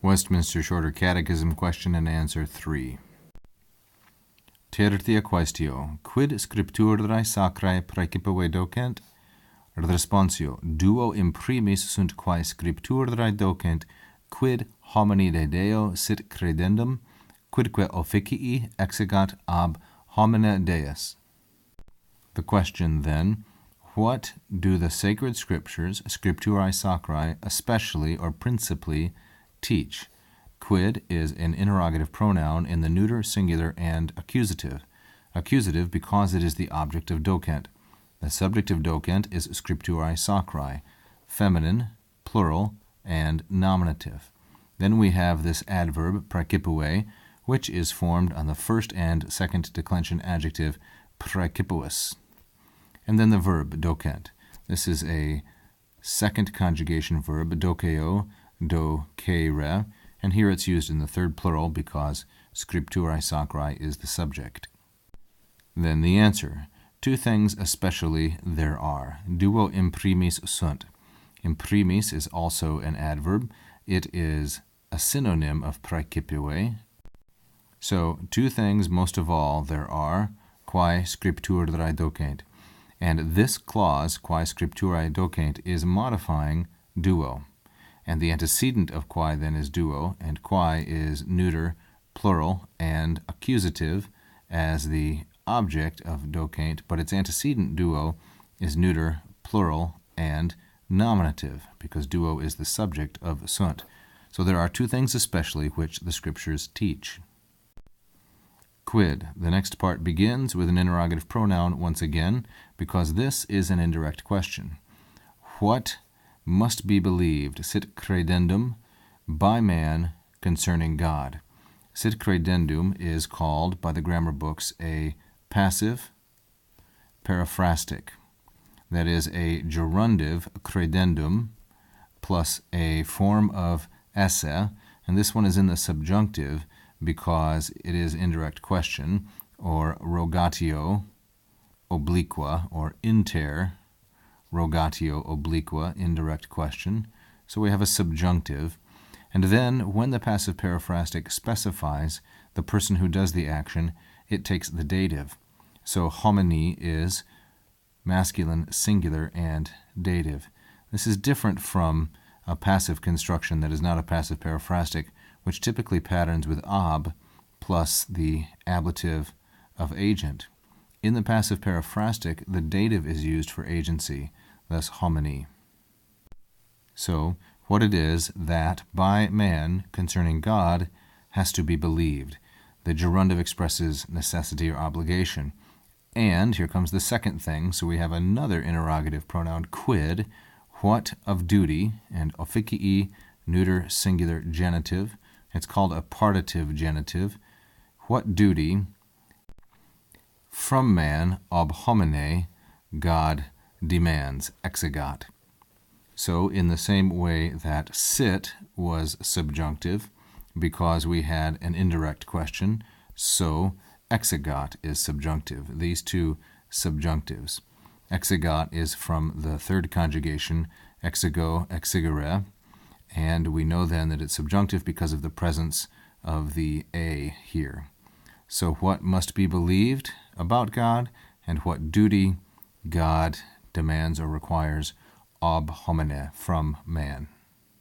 Westminster Shorter Catechism, Question and Answer 3. Tertia quaestio, quid scripturae sacrae praecipive docent? Responsio, duo imprimis sunt quae scripturae docent, quid homini de Deo sit credendum, quidque officii exigat ab homine Deus. The question, then, what do the sacred scriptures, scripturae sacrae, especially or principally, teach? Quid is an interrogative pronoun in the neuter, singular, and accusative. Accusative because it is the object of docent. The subject of docent is scripturae sacrae, feminine, plural, and nominative. Then we have this adverb, praecipive, which is formed on the first and second declension adjective, praecipius. And then the verb, docent. This is a second conjugation verb, dokeo, docere, and here it's used in the third plural because scripturae sacrae is the subject. Then the answer. Two things especially there are. Duo imprimis sunt. Imprimis is also an adverb. It is a synonym of praecipive. So, two things most of all there are, quae scripturae docent. And this clause, quae scripturae docent, is modifying duo. And the antecedent of quae then is duo, and quae is neuter, plural, and accusative as the object of docent, but its antecedent duo is neuter, plural, and nominative, because duo is the subject of sunt. So there are two things especially which the Scriptures teach. Quid. The next part begins with an interrogative pronoun once again, because this is an indirect question. What must be believed, sit credendum, by man concerning God? Sit credendum is called by the grammar books a passive periphrastic. That is a gerundive credendum plus a form of esse, and this one is in the subjunctive because it is indirect question, or rogatio obliqua, or inter rogatio obliqua, indirect question. So we have a subjunctive. And then when the passive periphrastic specifies the person who does the action, it takes the dative. So homini is masculine, singular, and dative. This is different from a passive construction that is not a passive periphrastic, which typically patterns with ab plus the ablative of agent. In the passive periphrastic, the dative is used for agency, thus homini. So, what it is that by man concerning God has to be believed. The gerundive expresses necessity or obligation. And here comes the second thing, so we have another interrogative pronoun, quid, what of duty, and officii, neuter, singular, genitive. It's called a partitive genitive. What duty from man, ob homine, God demands, exigat. So in the same way that sit was subjunctive, because we had an indirect question, so exigat is subjunctive. These two subjunctives. Exigat is from the third conjugation, exigo, exigere, and we know then that it's subjunctive because of the presence of the a here. So what must be believed about God, and what duty God demands or requires ob homine, from man.